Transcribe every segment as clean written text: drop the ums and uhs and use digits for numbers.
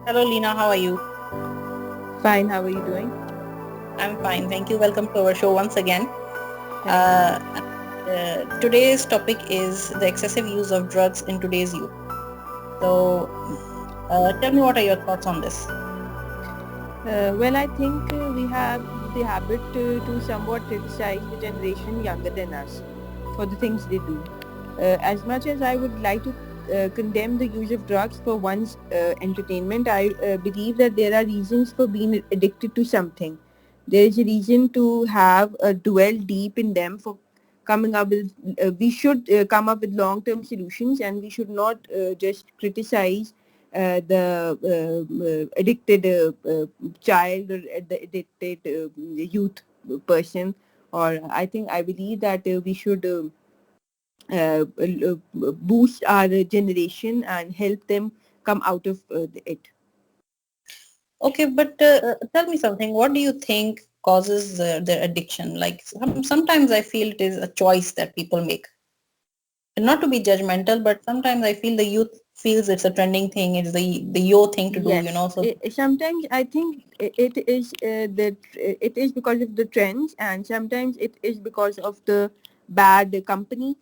Hello, Lina. How are you? Fine, how are you doing? I'm fine. Thank you. Welcome to our show once again. Thank you. Today's topic is the excessive use of drugs in today's youth. So, tell me, what are your thoughts on this? Well, I think we have the habit to somewhat criticize the generation younger than us for the things they do. As much as I would like to condemn the use of drugs for one's entertainment, I believe that there are reasons for being addicted to something. There is a reason to have dwell deep in them for coming up with. We should come up with long-term solutions, and we should not just criticize the addicted child or the addicted youth person. Or I believe that we should boost our generation and help them come out of it. Okay, but tell me something. What do you think causes their addiction? Like sometimes I feel it is a choice that people make. And not to be judgmental, but sometimes I feel the youth feels it's a trending thing. It's the yo thing to do. Yes, So sometimes I think it is that it is because of the trends, and sometimes it is because of the bad company,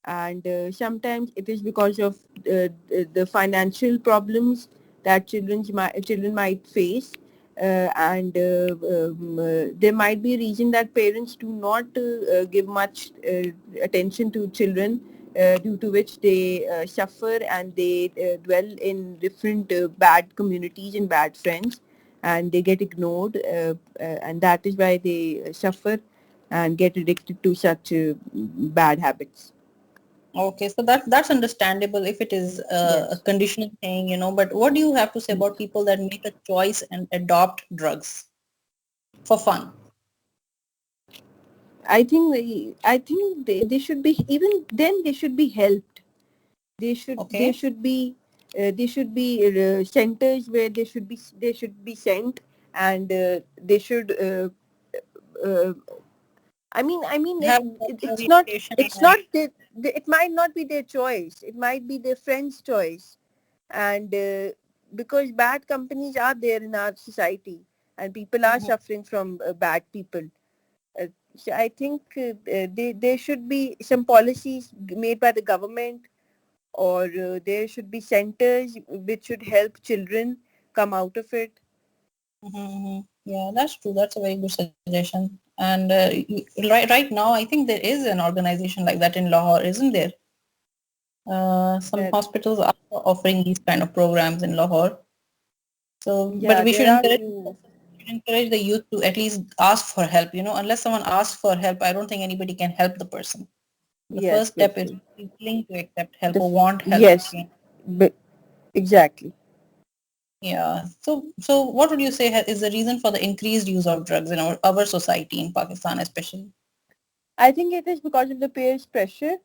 and sometimes it is because of the financial problems that children might face, and there might be a reason that parents do not give much attention to children, due to which they suffer, and they dwell in different bad communities and bad friends, and they get ignored, and that is why they suffer and get addicted to such bad habits. okay, so that's understandable if it is a Yes. conditional thing. But what do you have to say about people that make a choice and adopt drugs for fun? I think they should be, even then they should be helped. They Okay. should be centers where they should be sent, and they should uh, I mean Have it's not rehabilitation. it's not it might not be their choice, it might be their friend's choice, and because bad companies are there in our society, and people are Mhm. suffering from bad people. uh, so I think there should be some policies made by the government, or there should be centers which should help children come out of it. Mhm. Yeah, that's true. That's a very good suggestion. And right now, I think there is an organization like that in Lahore, isn't there? Some uh, hospitals are offering these kind of programs in Lahore. So, but yeah, there are few. we should encourage the youth to at least ask for help. Unless someone asks for help, I don't think anybody can help the person. The Yes, first yes, step is yes. be willing to accept help The or want help. yes, but exactly. Yeah. So what would you say is the reason for the increased use of drugs in our society in Pakistan, especially? I think it is because of the peers' pressure,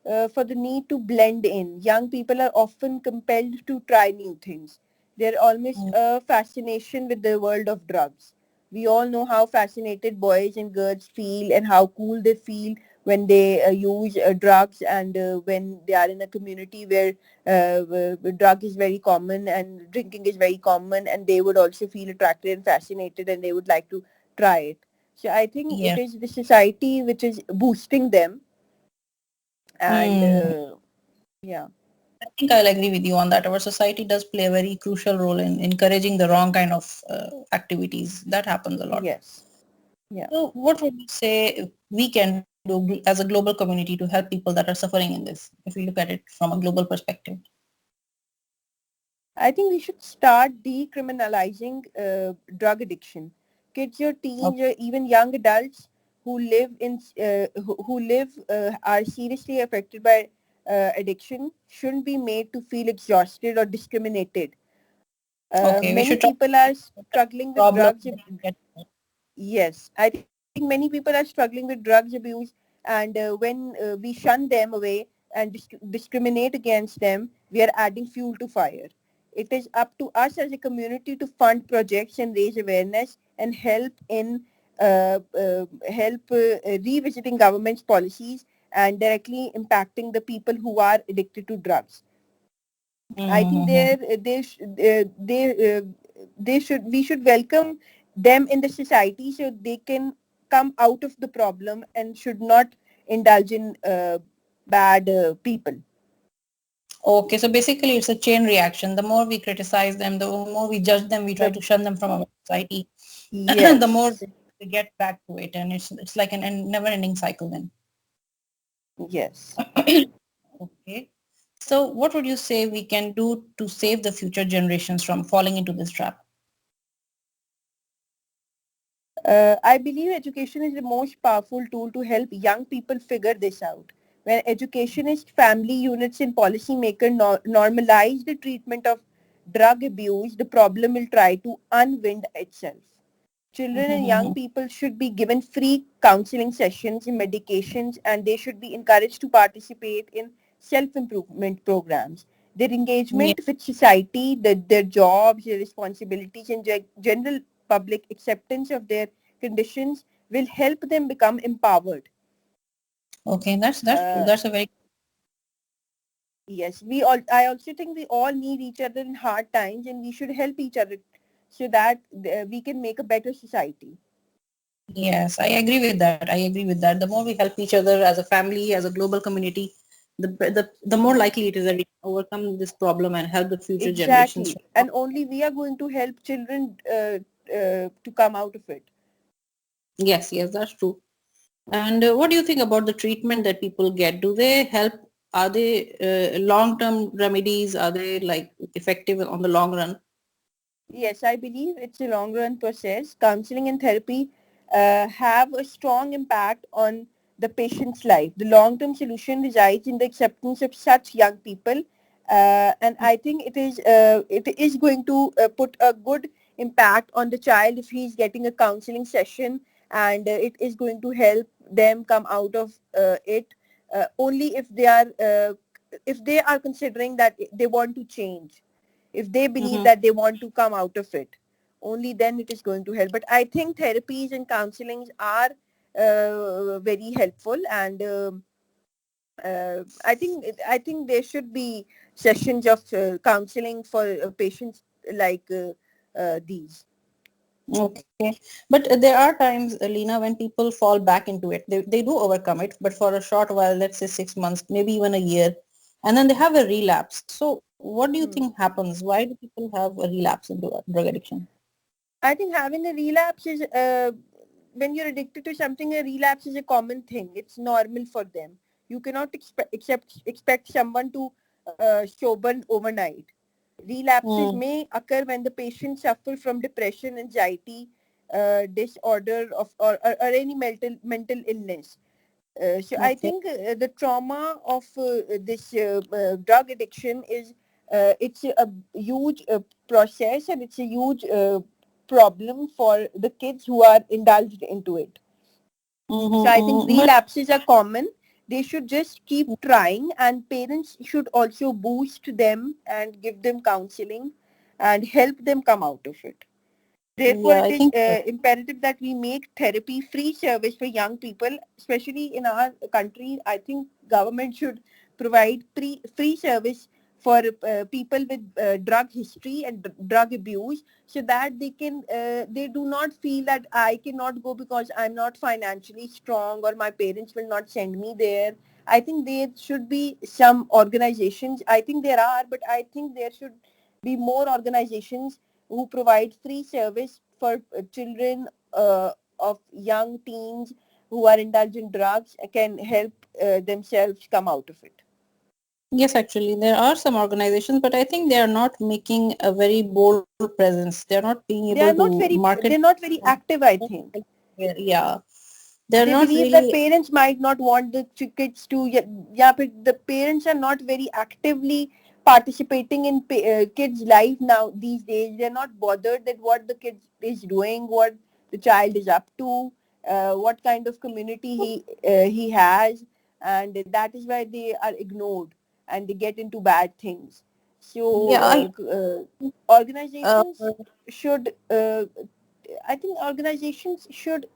for the need to blend in. Young people are often compelled to try new things. They're almost Mm. a fascination with the world of drugs. We all know how fascinated boys and girls feel, and how cool they feel when they use drugs, and when they are in a community where drug is very common and drinking is very common, and they would also feel attracted and fascinated, and they would like to try it. So I think Yeah. it is the society which is boosting them, and Mm. yeah. I think I'll agree with you on that. Our society does play a very crucial role in encouraging the wrong kind of activities. That happens a lot. Yes. Yeah. So what would you say we can do as a global community to help people that are suffering in this, if we look at it from a global perspective? I think we should start decriminalizing drug addiction. Kids or teens or even young adults who live are seriously affected by addiction shouldn't be made to feel exhausted or discriminated. Okay, we Many should try people are struggling with problem drugs. and get Yes, I think many people are struggling with drugs abuse, and when we shun them away and discriminate against them, we are adding fuel to fire. It is up to us as a community to fund projects and raise awareness, and help revisiting government's policies and directly impacting the people who are addicted to drugs. I think Mm-hmm. they should we should welcome them in the society so they can come out of the problem and should not indulge in bad people. Okay, so basically it's a chain reaction. The more we criticize them, the more we judge them, we try The to shun them from our society, the more yes, they get back to it, and it's like an never-ending cycle then. yes. Okay. So what would you say we can do to save the future generations from falling into this trap? I believe education is the most powerful tool to help young people figure this out. When educationists, family units, and policymakers normalize the treatment of drug abuse, the problem will try to unwind itself. Children and young people should be given free counseling sessions and medications, and they should be encouraged to participate in self-improvement programs. Their Yeah. engagement with society, their jobs, their responsibilities, and general public acceptance of their conditions will help them become empowered. Okay, that's true. Uh, That's a very yes, we all. I also think we all need each other in hard times, and we should help each other so that we can make a better society. yes. I agree with that. I agree with that. The more we help each other as a family, as a global community, the more likely it is that we can overcome this problem and help the future generations. Exactly. And only we are going to help children to come out of it. Yes, yes, that's true. And what do you think about the treatment that people get? Do they help? Are they long-term remedies? Are they like effective on the long run? Yes, I believe it's a long run process. Counseling and therapy have a strong impact on the patient's life. The long term solution resides in the acceptance of such young people. And I think it is going to put a good impact on the child if he's getting a counseling session, and it is going to help them come out of it only if they are considering that they want to change, if they believe Mm-hmm. that they want to come out of it, only then it is going to help. But I think therapies and counselings are very helpful, and I think there should be sessions of counseling for patients like these. Okay. But there are times, Lena, when people fall back into it. They do overcome it, but for a short while, let's say 6 months, maybe even a year, and then they have a relapse. So what do you Hmm. think happens? Why do people have a relapse into drug addiction? I think having a relapse is when you're addicted to something, a relapse is a common thing. It's normal for them. You cannot expect someone to sober overnight. Relapses Mm, may occur when the patient suffers from depression, anxiety, disorder or any mental illness. So I okay. think the trauma of this drug addiction is it's a huge process, and it's a huge problem for the kids who are indulged into it. So I think Mm-hmm, but relapses are common. They should just keep trying, and parents should also boost them and give them counseling and help them come out of it. Therefore, yeah, it I is think so. imperative that we make therapy free service for young people, especially in our country. I think government should provide free service for people with drug history and drug abuse, so that they do not feel that I cannot go because I'm not financially strong, or my parents will not send me there. I think there should be some organizations. I think there are, but I think there should be more organizations who provide free service for children of young teens who are indulged in drugs, can help themselves come out of it. Yes, actually, there are some organizations, but I think they are not making a very bold presence. They're not being able They are to not very market. they're not very active, I think. Yeah, they're They not believe that really. parents might not want the kids to, yeah, but the parents are not very actively participating in kids life now these days. They're not bothered that what the kid is doing, what the child is up to, what kind of community he has, and that is why they are ignored and they get into bad things. So Yeah, uh, organizations should I think organizations should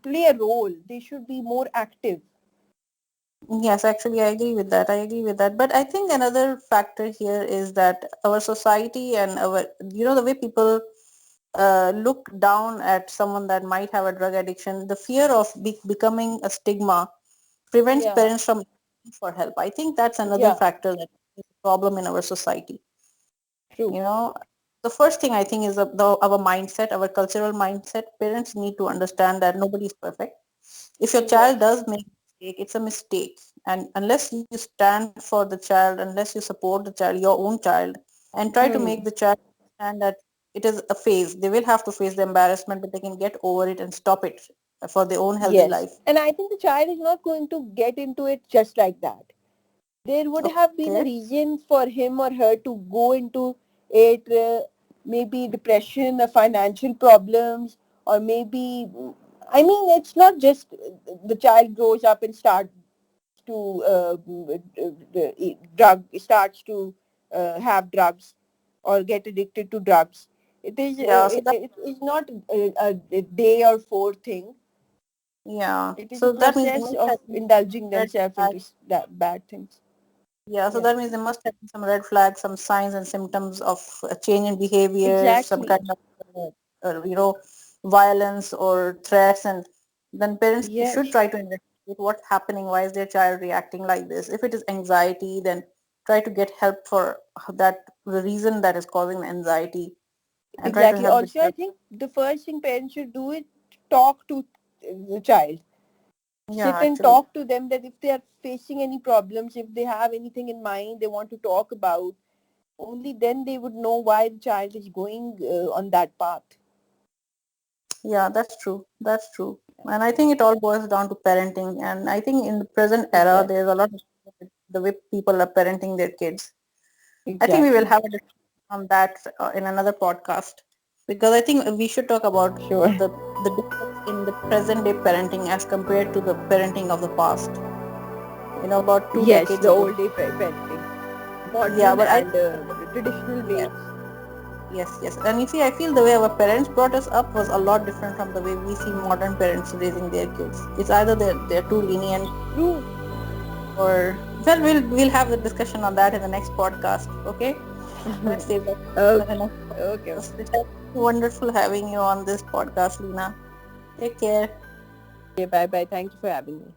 play a role. They should be more active. Yes, actually, I agree with that. I agree with that. But I think another factor here is that our society and the way people look down at someone that might have a drug addiction, the fear of becoming a stigma prevents Yeah, parents from asking for help. I think that's another yeah, factor that is a problem in our society. true. You know, the first thing I think is our mindset, our cultural mindset. Parents need to understand that nobody is perfect. If your child Yes, does make a mistake, it's a mistake. And unless you stand for the child, unless you support the child, your own child, and try to make hmm. the child understand that it is a phase, they will have to face the embarrassment, but they can get over it and stop it for their own healthy Yes, life. and I think the child is not going to get into it just like that. There would have been a Okay. reason for him or her to go into it, maybe depression or financial problems, or maybe, I mean, it's not just the child grows up and starts to starts to have drugs or get addicted to drugs. It is Yeah. So that it is not a day or four thing. yeah. It is a So that means they process must of have been indulging red themselves flags. into that bad things. Yeah. So Yeah, that means there must have been some red flags, some signs and symptoms of a change in behavior, some exactly. kind of violence or threats, and then parents should Yes, try to investigate what's happening. Why is their child reacting like this? If it is anxiety, then try to get help for that, the reason that is causing the anxiety, and try to exactly. help the Also, I child. think the first thing parents should do is talk to the child. Yeah, Sit and actually. talk to them that if they are facing any problems, if they have anything in mind they want to talk about, only then they would know why the child is going on that path. Yeah, that's true. That's true. And I think it all boils down to parenting. And I think in the present era, Exactly. there's a lot of the way people are parenting their kids. I think we will Exactly. have a discussion on that in another podcast, because I think we should talk about Sure. the difference in the present day parenting as compared to the parenting of the past. About two Yes, decades the ago. old day parenting, Yeah, modern but I and traditional yes, ways. yes, yes. And you see, I feel the way our parents brought us up was a lot different from the way we see modern parents raising their kids. It's either they're too lenient, True. or well, we'll have the discussion on that in the next podcast. Okay, let's save that for the Okay. next Okay. podcast. Okay. It has been wonderful having you on this podcast, Lina. Take care. Okay. Bye bye. Thank you for having me.